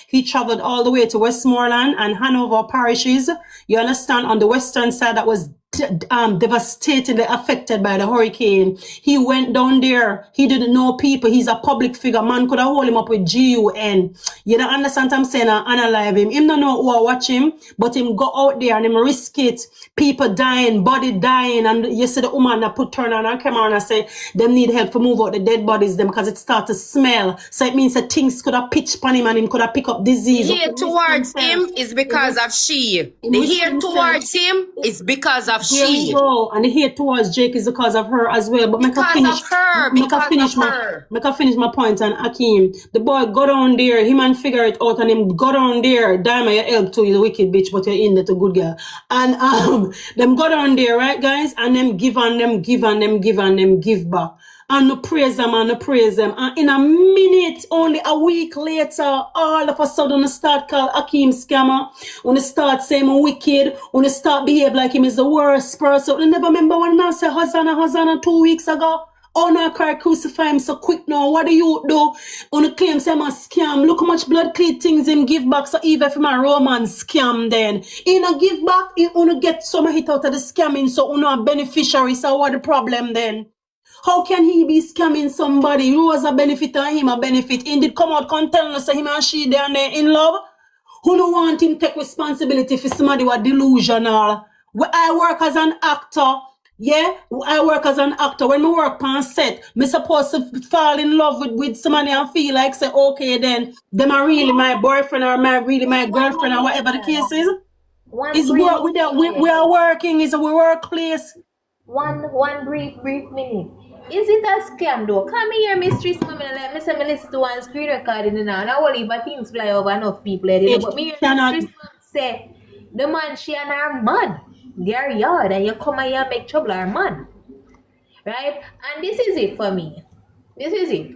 He traveled all the way to Westmoreland and Hanover parishes. You understand? On the western side that was devastatingly affected by the hurricane. He went down there. He didn't know people. He's a public figure. Man could have hold him up with GUN. You don't understand what I'm saying? I analyze him. Him don't know who watch him, but him go out there and him risk it. People dying, body dying, and you see the woman that put turn on her camera and say them need help to move out the dead bodies them because it start to smell. So it means that things could have pitched upon him and him could have pick up disease. The hate towards him is because of she. The hate towards him is because of she. Here we go. And the hate towards Jake is because of her as well. But make her finish my point on Ackeem. The boy go down there, him and figure it out, and him go down there. Diamond, you help too, you the wicked bitch, but you're in there to good girl. And them go down there, right, guys? And them give and them give and them give and them give back. And no praise them and no praise them. And in a minute, only a week later, all of a sudden, start call Ackeem scammer. When they start saying I'm wicked, when they start behave like him is the worst person. I never remember when I said Hosanna 2 weeks ago. Oh no, I cry crucify him so quick now. What do you do? On the claim say I'm a scam. Look how much blood clean things him give back. So even if my romance scam then. He no give back, he only get some hit out of the scamming. So you a beneficiary. So what the problem then? How can he be scamming somebody? Who was a benefit and him a benefit? He did come out and tell us that him and she there and they in love. Who don't want him take responsibility for somebody who are delusional? I work as an actor. Yeah, I work as an actor. When I work on set, I'm supposed to fall in love with somebody and feel like say, okay, then them are really my boyfriend or really my girlfriend or whatever the case is. It's work we are working, it's a workplace. One brief minute. Is it a scam though? Come here, Mistress Mama. Let me say me listen to one screen recording now. Now only but things fly over enough people. But me and Mistress Mama say the man she and her man. Their yard and you come here and make trouble or man. Right? And this is it for me. This is it.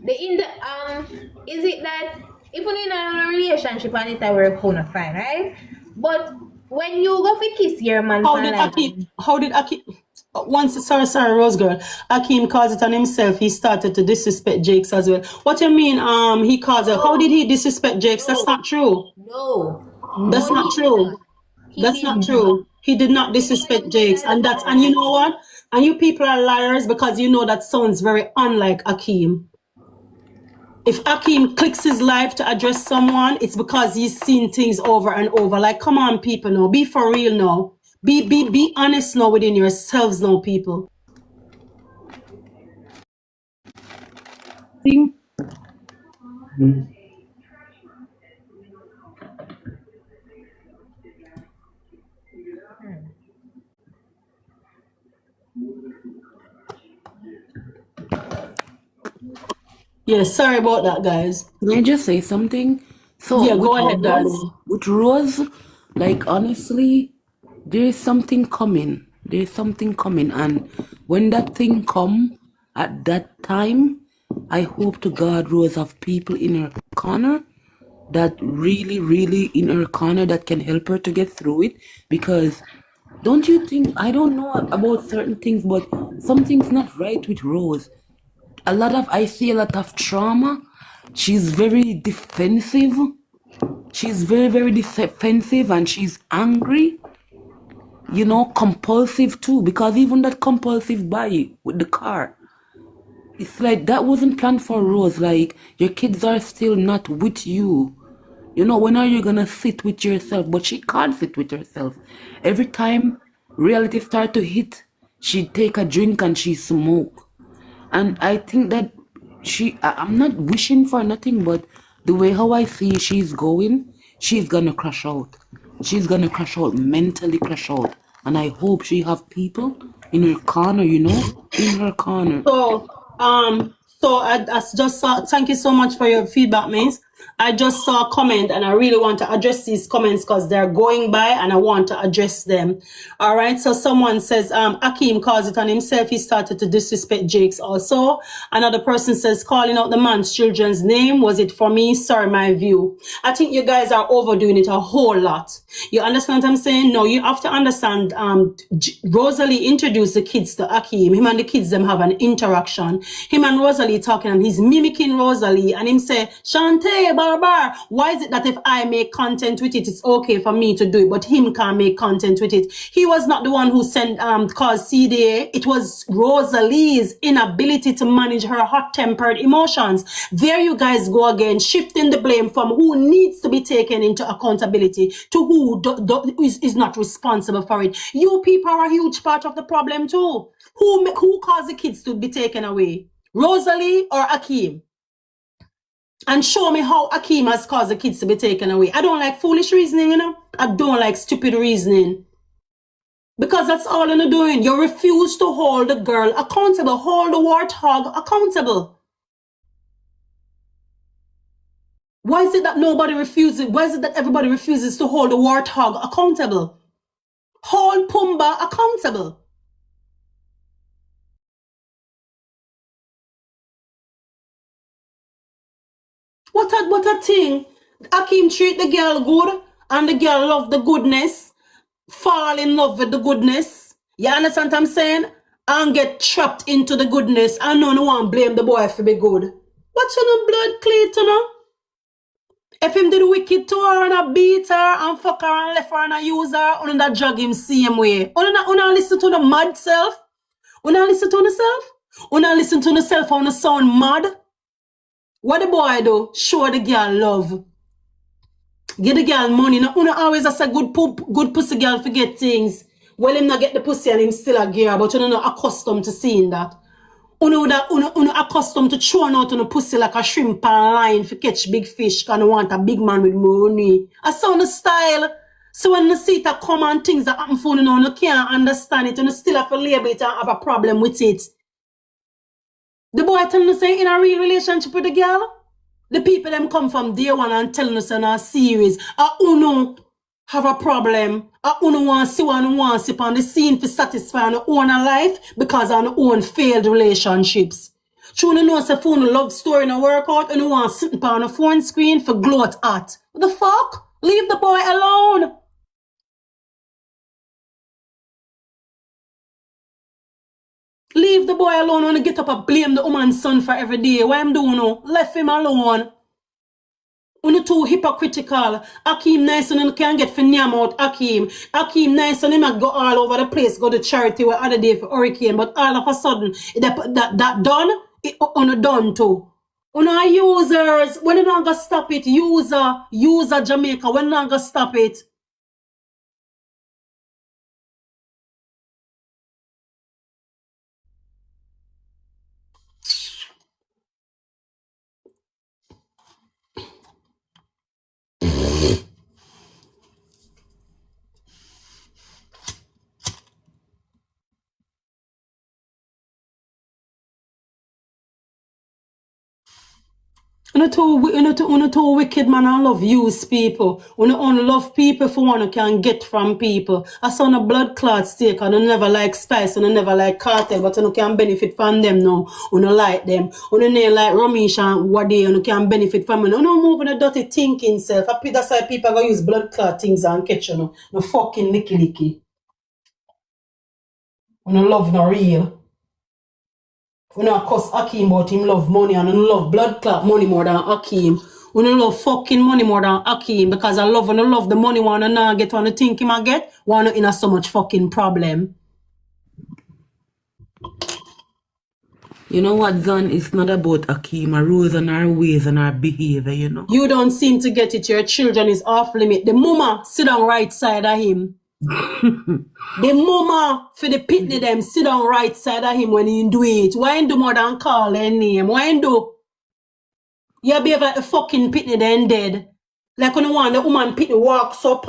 Is it that even in a relationship and it work fine, right? But when you go for kiss your man, how did Ackeem sorry, Rose girl. Ackeem calls it on himself. He started to disrespect Jakes as well. What you mean? He calls it. How did he disrespect Jakes? That's not true. No. That's not true. That's not true. He did not disrespect Jakes, and you know what? And you people are liars because you know that sounds very unlike Ackeem. If Ackeem clicks his life to address someone, it's because he's seen things over and over. Like, come on, people, now be for real now. Be honest now within yourselves now, people. Yeah, sorry about that, guys. Can I just say something? So yeah, go ahead, guys. With Rose, like honestly, there is something coming. There's something coming, and when that thing come at that time, I hope to God Rose have people in her corner that really in her corner that can help her to get through it. Because don't you think, I don't know about certain things, but something's not right with Rose. I see a lot of trauma. She's very defensive. She's very defensive, and she's angry. You know, compulsive too, because even that compulsive buy with the car, it's like that wasn't planned for Rose. Like, your kids are still not with you. You know, when are you gonna sit with yourself? But she can't sit with herself. Every time reality start to hit, she'd take a drink and she smoke. And I think that I'm not wishing for nothing, but the way how I see she's going, she's gonna crash out. She's gonna crash out, mentally crash out. And I hope she have people in her corner, you know, in her corner. So I just saw, thank you so much for your feedback, Mace. I just saw a comment and I really want to address these comments because they're going by and I want to address them. All right. So someone says, Ackeem calls it on himself. He started to disrespect Jakes also. Another person says, calling out the man's children's name. Was it for me? Sorry, my view. I think you guys are overdoing it a whole lot. You understand what I'm saying? No, you have to understand, Rosalee introduced the kids to Ackeem. Him and the kids, them have an interaction. Him and Rosalee talking and he's mimicking Rosalee and him say, Shantae, Shante Barbar, why is it that if I make content with it, it's okay for me to do it, but him can't make content with it? He was not the one who sent caused CDA. It was Rosalee's inability to manage her hot-tempered emotions. There you guys go again, shifting the blame from who needs to be taken into accountability to who is not responsible for it. You people are a huge part of the problem too. Who caused the kids to be taken away? Rosalee or Ackeem? And show me how Ackeem has caused the kids to be taken away. I don't like foolish reasoning, you know. I don't like stupid reasoning. Because that's all you're doing. You refuse to hold the girl accountable. Hold the warthog accountable. Why is it that nobody refuses? Why is it that everybody refuses to hold the warthog accountable? Hold Pumbaa accountable. What a thing. Ackeem treat the girl good and the girl love the goodness. Fall in love with the goodness. You understand what I'm saying? And get trapped into the goodness. And no one blame the boy for be good. What's on the blood cleat, you know? If him did wicked to her and a beat her and fuck her and left her and a use her, on that drag him same way. Una listen to the mad self? Una listen to yourself? Una listen to yourself and sound mad? What the boy do? Show the girl love. Give the girl money. No, una always as a good pussy girl forget things. Well, him not get the pussy and him still a gear, but you not accustomed to seeing that. Una accustomed to throwing out on a pussy like a shrimp and line for catch big fish because you want a big man with money. I saw the style. So when you see it come and things that happen for you, you can't understand it. You still have to label it and have a problem with it. The boy telling us say in a real relationship with the girl, the people them come from day one and telling us in a series, uno have a problem, uno want see one want sit on the scene for satisfy our own life because of our own failed relationships. True, you know, say phone love story in a workout and you want sitting on a phone screen for gloat at. What the fuck? Leave the boy alone. Leave the boy alone when you get up and blame the woman's son for every day. What I'm doing now? Left him alone. You're too hypocritical. Ackeem nice and you can't get for name out Ackeem. Ackeem nice and he might go all over the place, go to charity where other day for hurricane, but all of a sudden, that done, it done too. Are users, when you not gonna stop it, user Jamaica, when you not gonna stop it? You're too wicked, man. I love use people. You only love people for one you can get from people. I saw a blood clot steak and you never like spice and you never like cartel, but you can benefit from them now. You like them. You name like Ramesh and Wade and you can benefit from them. You don't move in a dirty thinking self. That's why people are going to use blood clot things and catch you. No fucking licky. You love no real. We don't cuss Ackeem about him love money and you love blood clot money more than Ackeem. We don't love fucking money more than Ackeem because I love when I love the money one and now get on the think him I get one in a so much fucking problem. You know what, Zan? It's not about Ackeem, her rules and her ways and her behavior, you know. You don't seem to get it. Your children is off limit. The mama sit down right side of him. The mama for the pitney them sit down right side of him when he do it. Why do more than call their name? Why do? You behave like a fucking pitney then dead. Like when you want the woman pitney walks up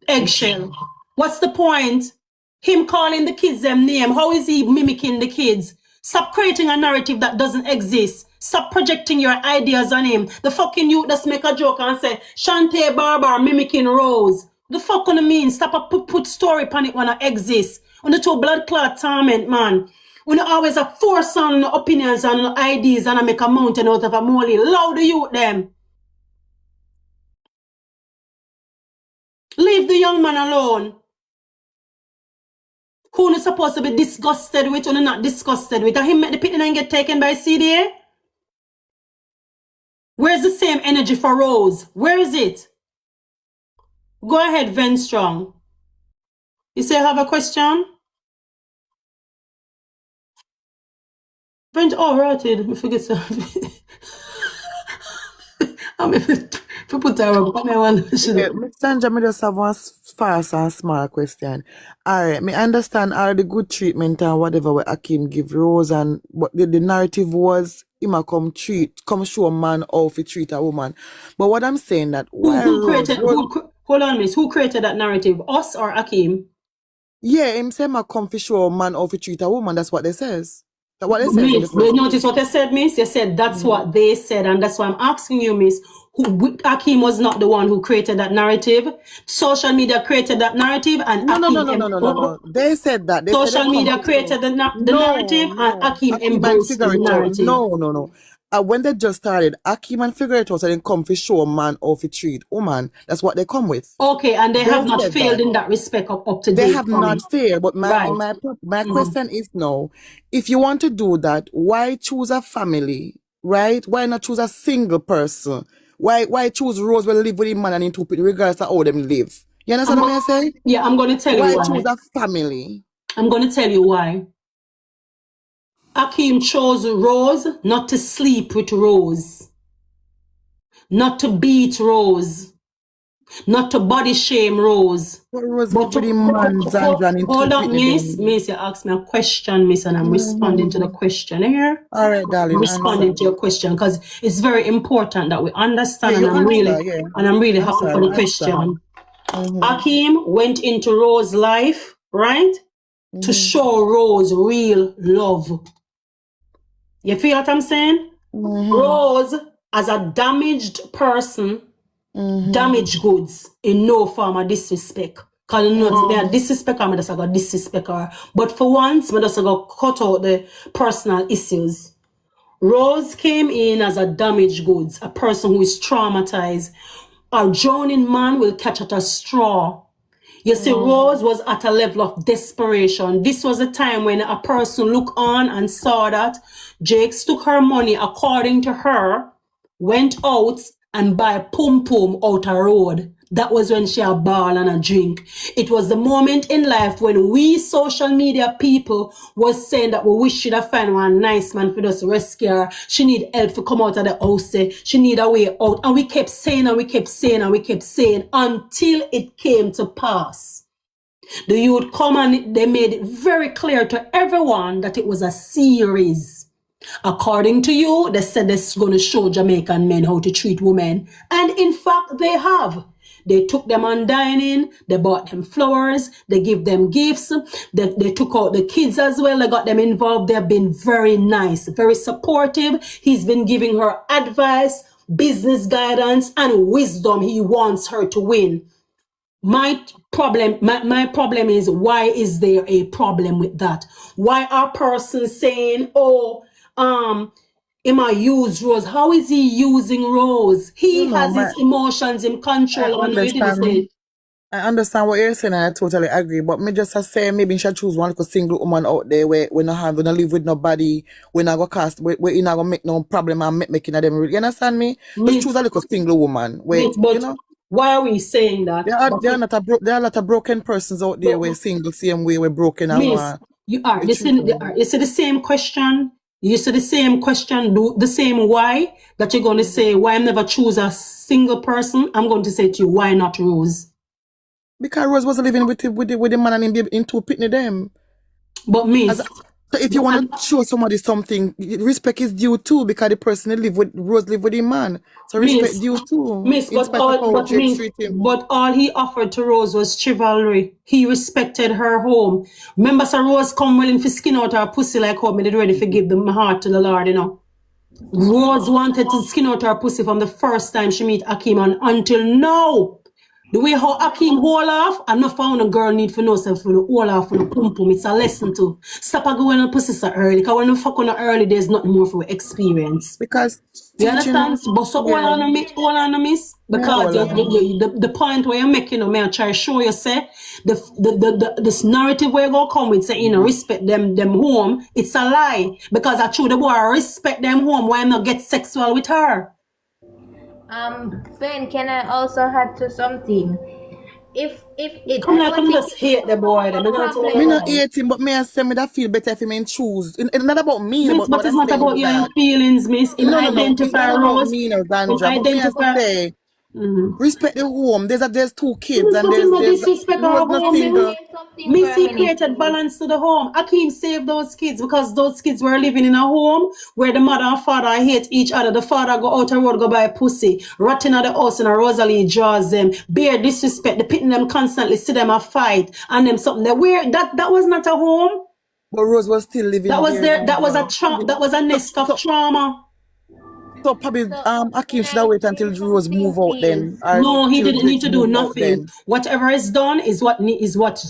eggshell. What's the point? Him calling the kids them name. How is he mimicking the kids? Stop creating a narrative that doesn't exist. Stop projecting your ideas on him. The fucking youth just make a joke and say, Shante Barbar mimicking Rose. The fuck on the mean? Stop a put story upon it when it exists. On the two blood clot torment, man. When you always have force on opinions and ideas and I make a mountain out of a molehill. Loud the youth them. Leave the young man alone. Who is supposed to be disgusted with or not disgusted with? And him make the pitney and get taken by CDA? Where's the same energy for Rose? Where is it? Go ahead, Ven Strong. You say have a question? Ven, oh, right, I forget something. I'm if you put her up, come on. Yeah, Miss Sandra, me just have one fast and small question. Alright, me understand all the good treatment and whatever where Ackeem give Rose and but the narrative was him a come show a man how to treat a woman. But what I'm saying that why Rose, Hold on, miss. Who created that narrative? Us or Ackeem? yeah, him say ma come to show a man how to treat a woman. That's what they says. That's what they says in the Miss, first notice what they said, miss? They said that's what they said, and that's why I'm asking you, miss. Ackeem was not the one who created that narrative. Social media created that narrative, and No. They said that. They said social they media come to created the narrative, and Ackeem Ackeem and embraced figure the it out. narrative. No. When they just started, Ackeem and figure it out, so they come to show a man how to treat woman. That's what they come with. Okay, and they have not said failed that. in that respect up to date. They have not failed, but Right. my question is now, if you want to do that, why choose a family, right? Why not choose a single person? Why choose Rose will live with him man and interpret regardless of how them live? You understand what I say? Yeah, I'm going to tell you Why why. choose a family? I'm going to tell you why. Ackeem chose Rose not to sleep with Rose, not to beat Rose, not to body shame Rose. But Rose live with him man, Zandramah, and hold on, interpret them. miss, you asked me a question, miss, and I'm responding to the question here. All right, darling. I'm responding to your question because it's very important that we understand, Yeah, and I'm really happy for the question. Ackeem went into Rose's life, right, to show Rose real love. You feel what I'm saying? Rose, as a damaged person, damaged goods in no form of disrespect. Because you know, they are disrespect, I'm just going to disrespect her. But for once, I'm just going to cut out the personal issues. Rose came in as a damaged goods, a person who is traumatized. A drowning man will catch at a straw. You see, Rose was at a level of desperation. This was a time when a person looked on and saw that Jakes took her money, according to her, went out and buy pum pum out a road. That was when she had ball and a drink. It was the moment in life when we social media people was saying that we wish she'd have found one nice man for us to rescue her. She need help to come out of the house. She need a way out. And we kept saying and we kept saying and we kept saying until it came to pass. The youth come and they made it very clear to everyone that it was a series. According to you, they said they're going to show Jamaican men how to treat women. And in fact, they have. They took them on dining, they bought them flowers, they give them gifts, they took out the kids as well, they got them involved. They've been very nice, very supportive. He's been giving her advice, business guidance, and wisdom. He wants her to win. My problem is, why is there a problem with that? Why are persons saying, oh, he might use Rose? How is he using Rose? He has his emotions in control. I understand what you're saying and I totally agree. But me just say maybe you should choose one like a single woman out there where we not live with nobody, we not go cast, we not gonna make no problem and making them. You understand me? Just choose a little single woman where you know. Why are we saying that? There are a lot of broken persons out there where single same way we're broken and you see the same question. You see the same question, the same why that you're going to say, why I never choose a single person. I'm going to say to you, why not Rose? Because Rose was living with the man and him into pitney them. But miss, so if you want to show somebody something, respect is due too, because the person that Rose live with the man. So respect due too. Miss, but all he offered to Rose was chivalry. He respected her home. Remember, so Rose come willing to skin out her pussy like how me did ready to give my heart to the Lord, you know. Rose wanted to skin out her pussy from the first time she meet Ackeem and until now. The way how Ackeem hold off, and not found a girl need for no self for the hold off for the pum pum. It's a lesson too. Stop going on pussy so early. Because when you fuck on early, there's nothing more for experience. Because you understand? But so all on a miss. Because the point where you're making, me I try to show you say this narrative where you go come with say, respect them home, it's a lie. Because I true the boy respect them home, why not get sexual with her? Ben, can I also add to something? If it, Come I like, don't I'm think just hate the boy. Them. I don't tell Me you not why. problem. hate him, but me I say me that feel better if him in choose. It's not about me, Miss, but but what I it's not say is about your that. feelings, miss. Him No. It's identify not about Rose. me, no, Him Zandra. But me as I identify. say, respect the home. There's two kids Miss, and but him no there's disrespect Let our Rose me not home, let me miss. single. say something for Miss, a he minute, created please. balance to the home. Akeem saved those kids because those kids were living in a home where the mother and father hate each other. The father go out the road, go buy a pussy, rotting at the house, and a Rosalee draws them, bear disrespect, they pitting them constantly, see them a fight, and them something. That was not a home. But Rose was still That living was there, there. Zandra. That was a So, nest of so, trauma. so probably So Akeem can should have I waited say until Rose something, move out please? then, or No, he till didn't need Jakes to do move out nothing. then. Whatever is done is what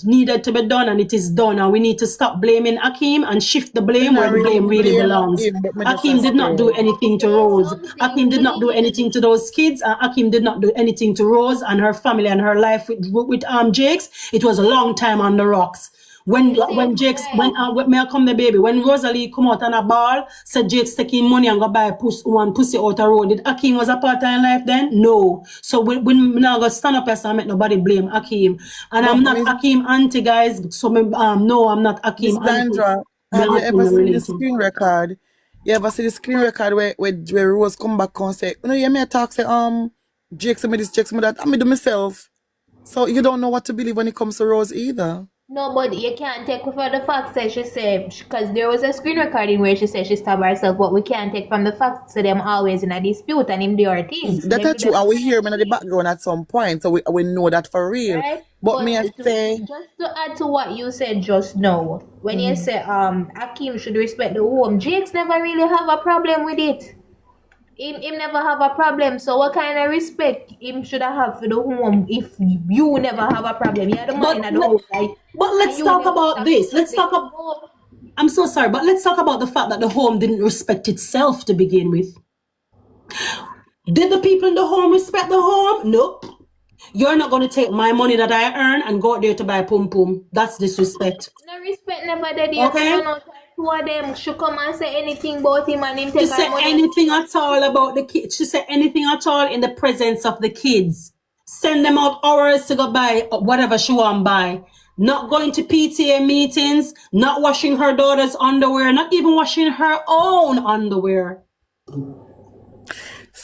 needed to be done, and it is done. And we need to stop blaming Akeem and shift the Me blame where not the really blame really blame belongs. him, but me just a Akeem did not say. do Can I anything to say Rose. something, Akeem did not do anything please? to those kids. And Akeem did not do anything to Rose and her family and her life with Jakes. It was a long time on the rocks. You see, When me I come the baby, when Rosalie come out on a ball, said Jake's taking money and go buy one pussy out the road. Did Akeem was a part of life then? No. So we now go stand up and make nobody blame Akeem. And But I'm not Akeem anti guys. So no, I'm not Miss Akeem anti. Zandra, Me have and you Akeem ever are seen the related. screen record? You ever see the screen record where Rose come back and say, you know, you may talk say, Jake me this, Jake me that, I me do myself. So you don't know what to believe when it comes to Rose either. no, but you can't take for the fact that she said, because there was a screen recording where she said she stabbed herself, but we can't take from the fact that them always in a dispute and him do her things. That's Them true. And we hear him in the fight, background at some point, so we know that for real. right? But me But I say, just to add to what you said just now, when you mm, say Akeem should respect the home, Jakes never really have a problem with it. Him never have a problem. So what kind of respect him should have for the home if you never have a problem? You're the man But in the house, right? And let's you talk never about stop this. Let's the talk about. I'm so sorry, but let's talk about the fact that the home didn't respect itself to begin with. Did the people in the home respect the home? Nope. You're not going to take my money that I earn and go out there to buy pum pum. That's disrespect. no respect never did here. Come Okay? on out. Two of them should come and say anything about him and him She take our said money and anything at all about the kids. She said anything at all in the presence of the kids. Send them out hours to go buy whatever she want to buy. Not going to PTA meetings, not washing her daughter's underwear, not even washing her own underwear.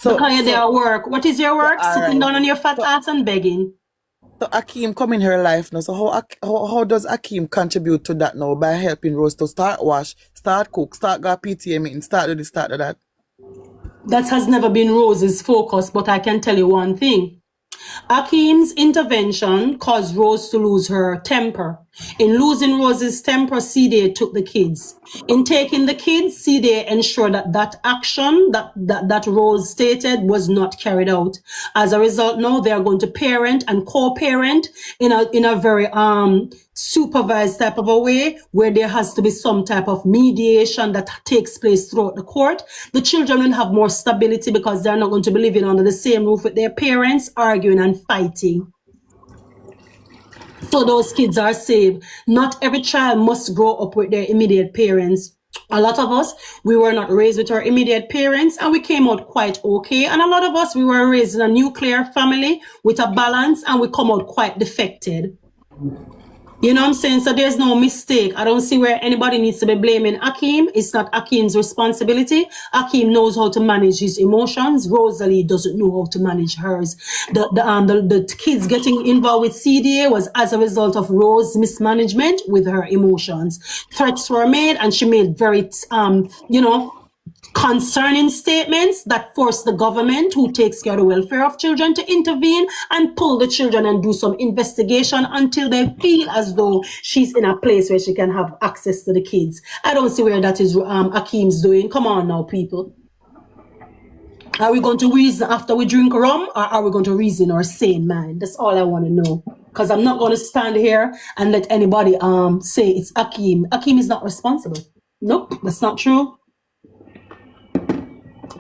Because you're there at work. What is your work? all Sitting right. down on your fat So, ass and begging. so Akeem come in her life now. So how does Akeem contribute to that now by helping Rose to start wash, start cook, start go PTA meeting, start do this, start do that? That has never been Rose's focus, but I can tell you one thing. Akeem's intervention caused Rose to lose her temper. In losing Rose's temper, CDA took the kids. In taking the kids, CDA ensured that action that Rose stated was not carried out. As a result, now they are going to parent and co-parent in a very supervised type of a way where there has to be some type of mediation that takes place throughout the court. The children will have more stability because they're not going to be living under the same roof with their parents, arguing and fighting. So those kids are saved. Not every child must grow up with their immediate parents. A lot of us, we were not raised with our immediate parents and we came out quite okay. And a lot of us, we were raised in a nuclear family with a balance and we come out quite defected. You know what I'm saying? So there's no mistake. I don't see where anybody needs to be blaming Akeem. It's not Akeem's responsibility. Akeem knows how to manage his emotions. Rosalie doesn't know how to manage hers. The kids getting involved with CDA was as a result of Rose's mismanagement with her emotions. Threats were made and she made very, concerning statements that force the government, who takes care of the welfare of children, to intervene and pull the children and do some investigation until they feel as though she's in a place where she can have access to the kids. I don't see where that is Akeem's doing. Come on now, people. Are we going to reason after we drink rum, or are we going to reason our sane mind? That's all I want to know. Because I'm not going to stand here and let anybody say it's Akeem. Akeem is not responsible. Nope, that's not true.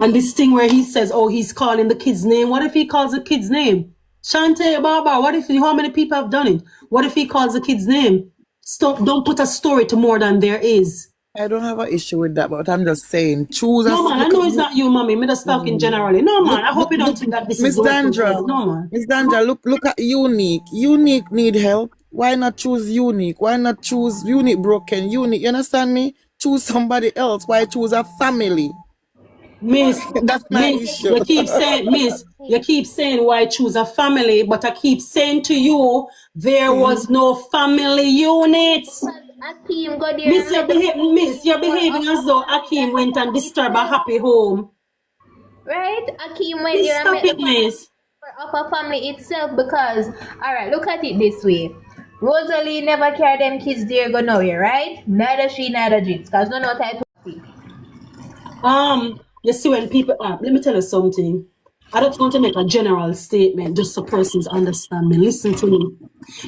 And this thing where he says, oh, he's calling the kid's name. What if he calls the kid's name? Shante, Baba, what if, how many people have done it? What if he calls the kid's name? Stop, don't put a story to more than there is. I don't have an issue with that, but I'm just saying, choose No, us. man, I Look, know it's not you, mommy. Me just talking generally. No, man, I hope you don't think that this is Miss the way to Dandra, go. No, man. Miss Dandra, look at Unique. Unique need help. Why not choose Unique? Why not choose Unique broken? Unique, you understand me? Choose somebody else. Why choose a family? Miss, That's my issue. you keep saying why choose a family, but I keep saying to you, there was no family units. Because Ackeem got there Miss, and met the you're more behaving upper as though family that Akeem went and family disturbed a itself. happy home. Right? Ackeem went Miss, there and stop met the it, miss. upper family itself because, alright, look at it this way. Rosalie never carried them kids there go nowhere, right? Neither she, neither Jits, because no type of thing. You see when people let me tell you something. I don't want to make a general statement just so persons understand me. Listen to me.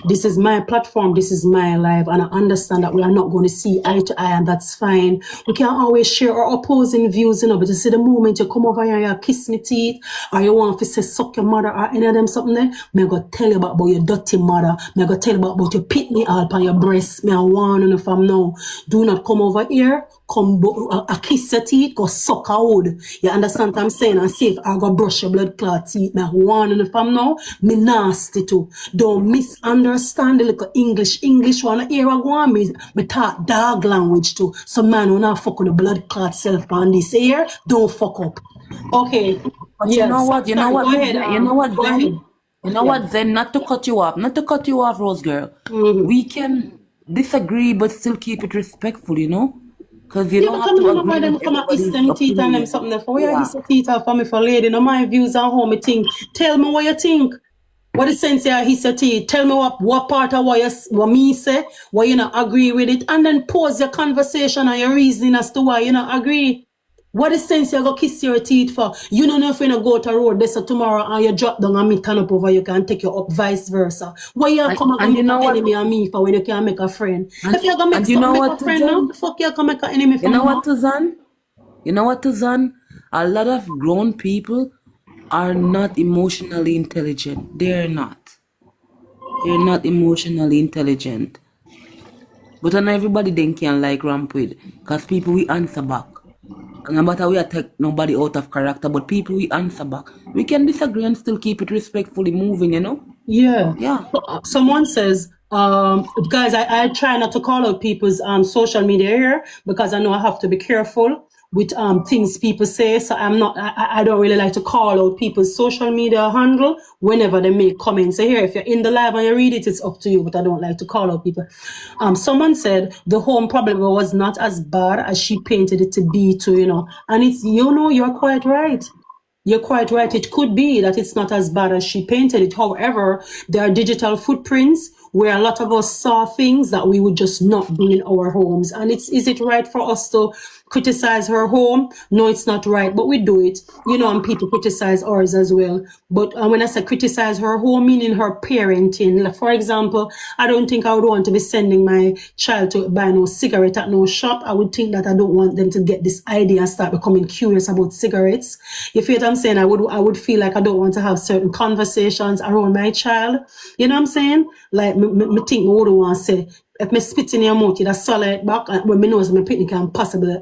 This is my platform, this is my life, and I understand that we are not going to see eye to eye, and that's fine. We can always share our opposing views, but you see the moment you come over here and you kiss me teeth, or you want to say suck your mother, or any of them something there, me I go tell you about your dirty mother, me I go tell you about your pit me all on your breast, me I warn you if I'm now, do not come over here, come a kiss your teeth, go suck a wood. You understand what I'm saying? And see if I go brush your blood clot teeth, me I warn you if I'm now, me nasty too. Don't misunderstand the little English one. Here I go on me talk dog language too. So man, when I fuck with the blood clot self on this here, don't fuck up. Okay. But you know Yes. what? Sorry, go ahead. You know what, Go ahead. Zen? You know what, Zen? Not to cut you off, Rose girl. We can disagree, but still keep it respectful, you know? Because you Yeah, don't but have come to on, agree nobody them with come and hiss everybody's them teeth and them opinion. something there for. Where Yeah. hiss the teeth off for me for lady? No, my views are how me think. Tell me what you think. What is sense here hiss your teeth? Tell me what part of what me say, why you not agree with it, and then pose your conversation and your reasoning as to why you not agree. What is sense you go kiss your teeth for? You don't know if you gonna go to road this tomorrow and you drop down and me turn up over you can take you up, vice versa. Why you come and And you make know an what? enemy of me for when you can make a friend? If you gonna make And you something know make what, a friend now, Tuzan? the fuck you can make an enemy You for know me? what, Tuzan? You know what, Tuzan? A lot of grown people are not emotionally intelligent. They're not. They're not emotionally intelligent. But not everybody then can like ramp with. Because people we answer back. And no matter we attack nobody out of character, but people we answer back. We can disagree and still keep it respectfully moving, you know? Yeah. Yeah. Someone says, guys, I try not to call out people's social media here because I know I have to be careful with things people say. So I don't really like to call out people's social media handle whenever they make comments. So here, if you're in the live and you read it, it's up to you, but I don't like to call out people. Someone said the home problem was not as bad as she painted it to be and it's, you're quite right. You're quite right. It could be that it's not as bad as she painted it. However, there are digital footprints where a lot of us saw things that we would just not do in our homes. And is it right for us to criticize her home? No, it's not right, but we do it, and people criticize ours as well. But when I say criticize her home, meaning her parenting, like for example, I don't think I would want to be sending my child to buy no cigarette at no shop. I would think that I don't want them to get this idea and start becoming curious about cigarettes. You feel what I'm saying? I would feel like I don't want to have certain conversations around my child. You know what I'm saying? Like me think me would want to say, if me spit in your mouth, you'd swallow it back. And when me knows my picnic can possibly,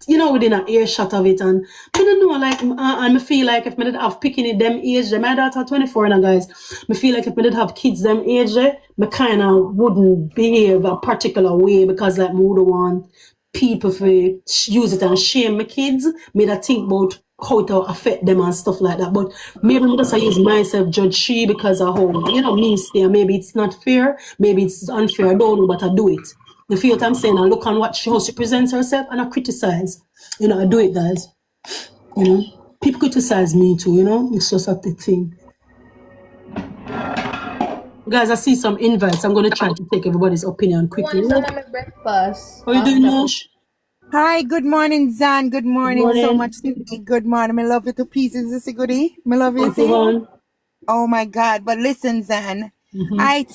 within an earshot of it. And I don't know, like, and me feel like if me did have picking it them age, my daughter 24 now, guys. Me feel like if me did have kids them age, me kind of wouldn't behave a particular way because like me would want people to use it and shame my kids. Me that think about how it affect them and stuff like that. But maybe me just use myself judge she because of how, me stay. Maybe it's not fair. Maybe it's unfair. I don't know, but I do it. You feel what I'm saying? I look on how she presents herself and I criticize. I do it, guys. People criticize me too, It's just a thing. Guys, I see some invites. I'm going to try to take everybody's opinion quickly. One son of my breakfast. How you doing, Nosh? Hi, good morning, Zan. Good morning so much, Sydney. Good morning. I love you to pieces, this goodie. I love you, see? Oh my God. But listen, Zan, I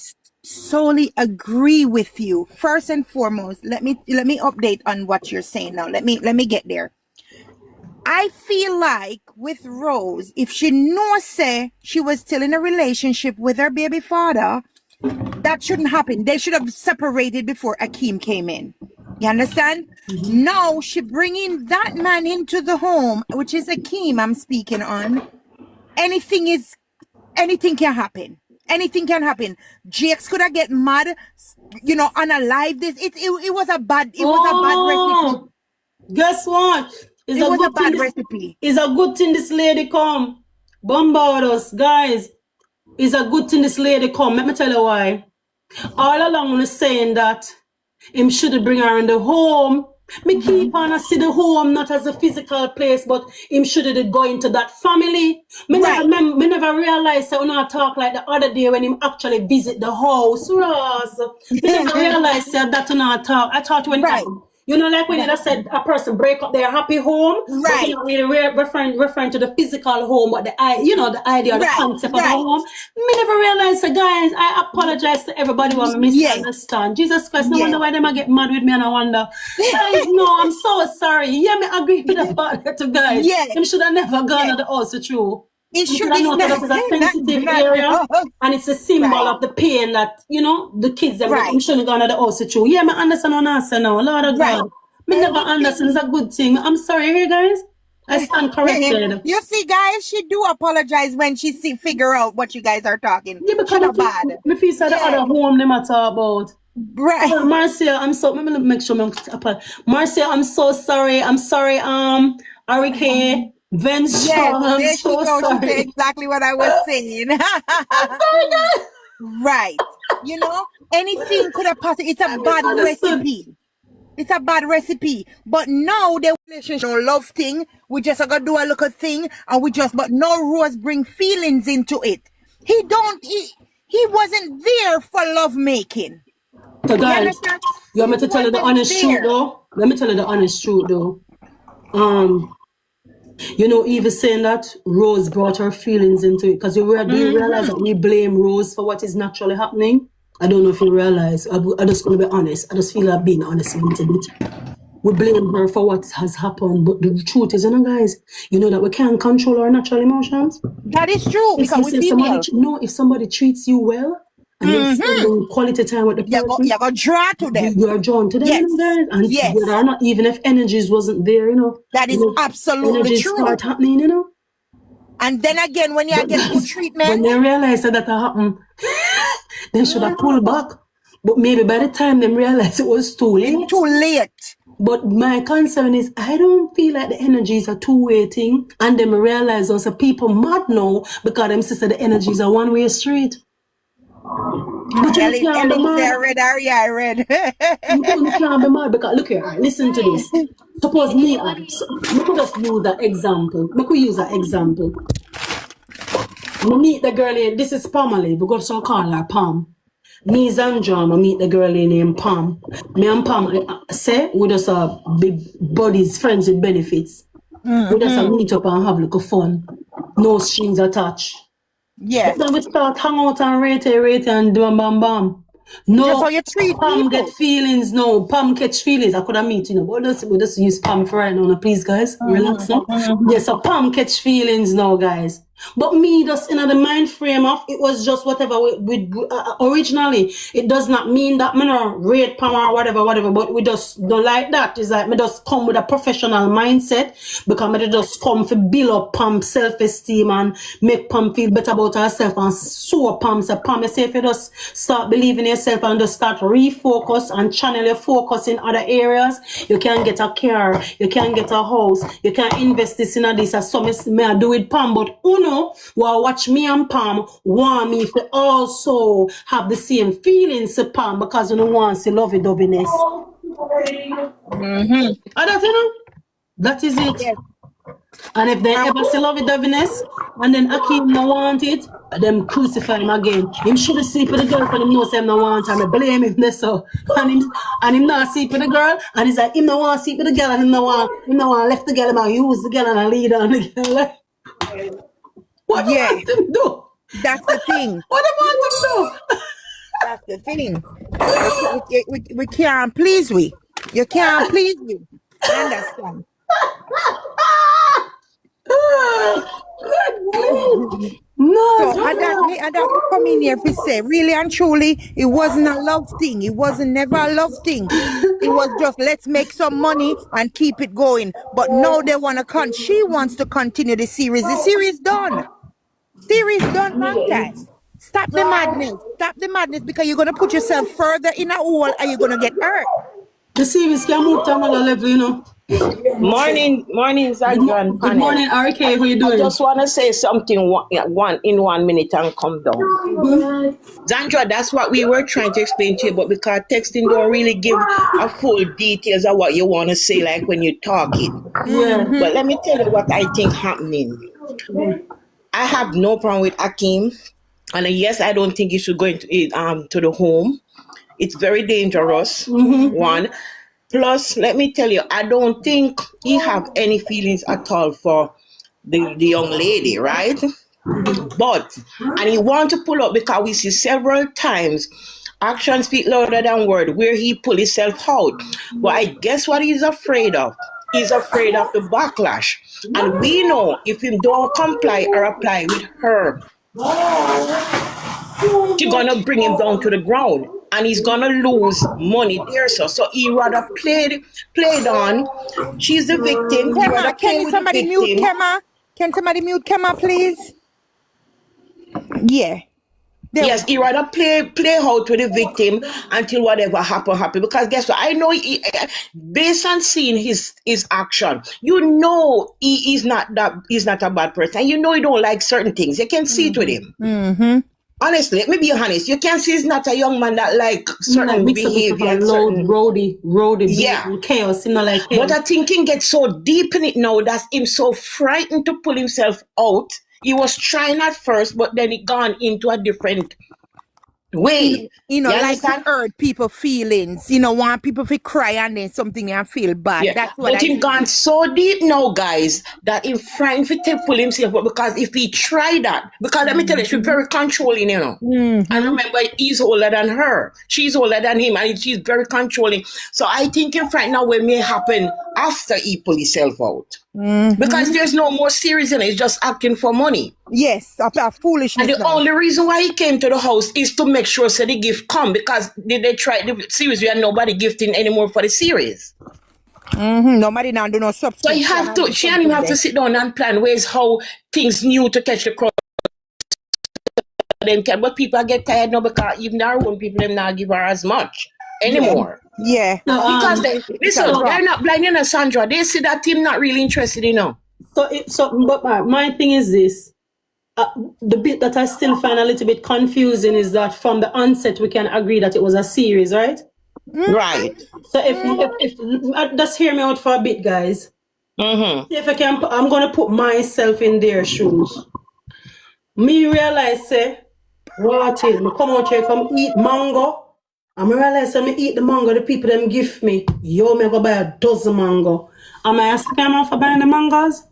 solely agree with you. First and foremost, let me update on what you're saying now. Let me get there. I feel like with Rose, if she say she was still in a relationship with her baby father, that shouldn't happen. They should have separated before Ackeem came in. You understand? Now she bringing that man into the home, which is Ackeem I'm speaking on. Anything can happen. Anything can happen. Jakes could have get mad, you know, unalive this. It was a bad recipe. Guess what? It was a bad recipe. It's a good thing this lady come. Bombard us, guys. It's a good thing this lady come. Let me tell you why. All along I was saying that him should bring her in the home. Me keep on see the home not as a physical place, but him should go into that family. Me never realized that when I talk like the other day when him actually visit the house. Ross. Me never realized that when I talk. I thought when you know, like when you said a person break up their happy home, but you're not really referring to the physical home, but the idea, the concept of the home. Me never realized, so guys, I apologize to everybody who misunderstand. Jesus Christ, no wonder why they might get mad with me, and I wonder. Guys, no, I'm so sorry. Yeah, me agree with the partner to guys. Them should have never gone to the house, true. It should have known that it's a sensitive area, and it's a symbol of the pain that, you know, the kids that shouldn't have gone to the house, true. Yeah, I understand what I say now. Lord of God. Me never understand. It's a good thing. I'm sorry, here, guys. I stand corrected. You see, guys, she do apologize when she figure out what you guys are talking. Yeah, because me feel the other home they matter about. Right. Marcia, I'm so, let me make sure Marcia, I'm so sorry. I'm sorry, Arike. Vince, I'm so sorry. She said exactly what I was saying. I'm sorry, guys. Right. You know, anything could have possibly. It's a bad recipe. It's a bad recipe. But now the relationship love thing, we just are gonna do a little thing, and but no Rose bring feelings into it. He wasn't there for love making. So guys, you want me to tell you the honest truth though? Let me tell you the honest truth though. You know, Eve is saying that Rose brought her feelings into it, because do you realize that we blame Rose for what is naturally happening? I don't know if you realize. I just want to be honest. I just feel like being honest a little bit. We blame her for what has happened, but the truth is, you know, guys, you know that we can't control our natural emotions. That is true. If somebody treats you well, and you're spending quality time with the person, you're going to draw to them. You are drawn to them, you know, guys. And whether or not, even if energies wasn't there, you know. That is absolutely energies true. Start happening, you know. And then again, when you get good treatment. When they realize that happened, they should have pulled back. But maybe by the time they realized it was too late. Too late. But my concern is, I don't feel like the energies are two-way thing. And then realize also people mad now because them sister the energies are one-way street. But you can't be mad. I read. You can't be mad because, look here, listen to this. Suppose me, we could just use that example. We could use that example. We meet the girl, this is Pamela, we got so call her Pam. Me, Zandramah, meet the girl named Pam. Me and Pam say we just big buddies, friends with benefits. We just meet up and have a little fun. No strings attached. Yeah. But then we start hang out and rate and bam. No, that's how you treat Pam people. Get feelings. No, Pam catch feelings. I could have meet, you know, but we just use Pam for right now. No, please, guys, relax now. Yes, so Pam catch feelings now, guys. But me, just in the mind frame of it was just whatever we originally. It does not mean that me no rate Pam or whatever. But we just don't like that. It's like me just come with a professional mindset because me just come to build up Pam's self-esteem and make Pam feel better about herself and so Pam say, Pam, say if you just start believing in yourself and just start refocus and channel your focus in other areas, you can get a car, you can get a house, you can invest this in this. As some may I do with Pam, but uno well, watch me and Pam want me to also have the same feelings to Pam because you don't want to see lovey-doveyness. That is it. Yes. And if they ever see lovey-doveyness and then Ackeem no want it, them crucify him again. Him should sleep with the girl and him knows him no want and I blame him so. And him not sleep with the girl and he's like him no want sleep with the girl and him no want left the girl and use the girl and I lead on the girl. What do you want them to do? That's the thing. What do you want them to do? That's the thing. We can't please we. You can't please me. Understand? No, So I that come in here to say, really and truly, it wasn't a love thing. It wasn't never a love thing. It was just let's make some money and keep it going. But now they wanna she wants to continue the series. The series done. Series done long time. Stop the madness. Stop the madness because you're gonna put yourself further in a hole and you're gonna get hurt. the series can move to another level, you know. Morning, Zandramah and Good morning, RK. How you doing? I just want to say something in 1 minute and come down. Zandra, that's what we were trying to explain to you, but because texting don't really give a full details of what you want to say, like when you're talking. Yeah. But let me tell you what I think happening. I have no problem with Ackeem, and yes, I don't think he should go into to the home. It's very dangerous. One. Plus, let me tell you, I don't think he have any feelings at all for the young lady, right? But, and he want to pull up because we see several times action speak louder than word where he pull himself out. But I guess what he's afraid of? He's afraid of the backlash. And we know if he don't comply or apply with her, she's gonna bring him down to the ground. And he's gonna lose money there, so he rather played on. She's the victim. Kema, can somebody mute Kema? Can somebody mute Kema, please? Yeah. Yes, he rather play out with the victim until whatever happen. Because guess what? I know based on seeing his action, you know he's not a bad person. You know he don't like certain things. You can see it with him. Honestly, let me be honest. You can see he's not a young man that like certain behavior. Roady, yeah, chaos, you know, like chaos. But I think he gets so deep in it now that him so frightened to pull himself out. He was trying at first, but then he gone into a different way. You know, like to hurt people feelings. You know, want people to cry and then something and feel bad. Yeah. That's what but he gone so deep now, guys, that he frightened to pull himself up because if he tried that, because let me tell you, she's very controlling, you know. And remember, he's older than her. She's older than him, and she's very controlling. So I think him right now what may happen after he pull himself out. Because there's no more serious in it. It's just acting for money. Yes, a foolishness. And the only reason why he came to the house is to make sure so the gift come, because they tried the series. We had nobody gifting anymore for the series. Nobody now do no subscription. So you have to. She and him have to sit down and plan ways how things new to catch the crowd. But people get tired now because even our own people them not give her as much anymore. Yeah. Because they're not blind, you know, Sandra. They see that team not really interested, you know. But my thing is this. The bit that I still find a little bit confusing is that from the onset we can agree that it was a series, right? Right. So if just hear me out for a bit, guys. If I can, I'm gonna put myself in their shoes. Me realize say, what is me come out here come eat mango. I realize when I eat the mango, the people them give me. Yo, me go buy a dozen mango. Am I a scammer for buying the mangoes?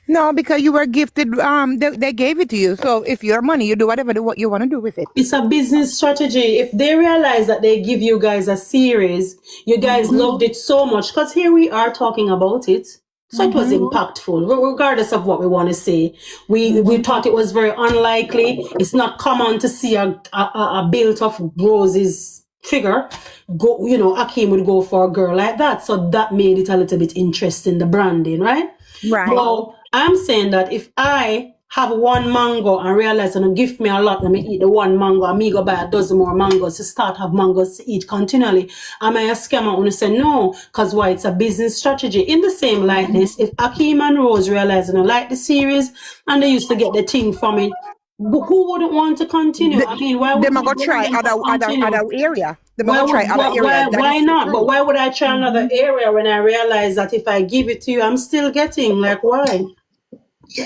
No, because you were gifted. They gave it to you. So if your money, you do whatever what you want to do with it. It's a business strategy. If they realize that they give you guys a series, you guys loved it so much. Because here we are talking about it. So it was impactful, regardless of what we want to say. We thought it was very unlikely. It's not common to see a built of roses figure go. You know, Ackeem would go for a girl like that. So that made it a little bit interesting, the branding, right? Right. Well, I'm saying that if I have one mango and realize and give me a lot, let me eat the one mango and me go buy a dozen more mangoes to start have mangoes to eat continually. Am I a scammer? And say no, because why? It's a business strategy. In the same likeness, if Ackeem and Rose realize and like the series and they used to get the thing from it, who wouldn't want to continue? I mean, why would they go try other area? Why not? But why would I try another area when I realize that if I give it to you, I'm still getting? Like, why?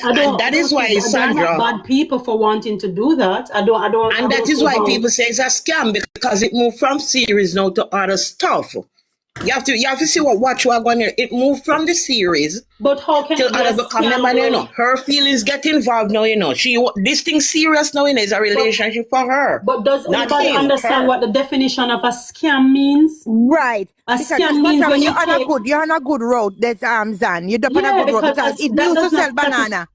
That is why Sandra bad people for wanting to do that. That is why people say it's a scam, because it moved from series now to other stuff. You have to see what you are going to. It moved from the series. But how can her feelings get involved now? You know, this thing serious now. Is a relationship for her. But does anybody understand what the definition of a scam means? Right. A scam means when you're on a good road. That's Zan. You're on a good road because it used to sell banana.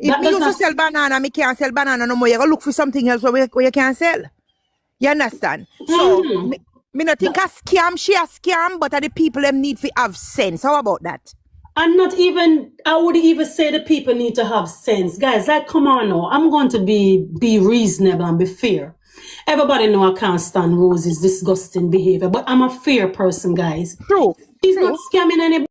If me used to sell banana, me can't sell banana no more. You gotta look for something else where you can sell. You understand? So, me not think a scam, she a scam, but the people them need to have sense. How about that? And not even, I would even say the people need to have sense. Guys, like, come on now. I'm going to be reasonable and be fair. Everybody know I can't stand Rose's disgusting behavior, but I'm a fair person, guys. True. She's not scamming anybody.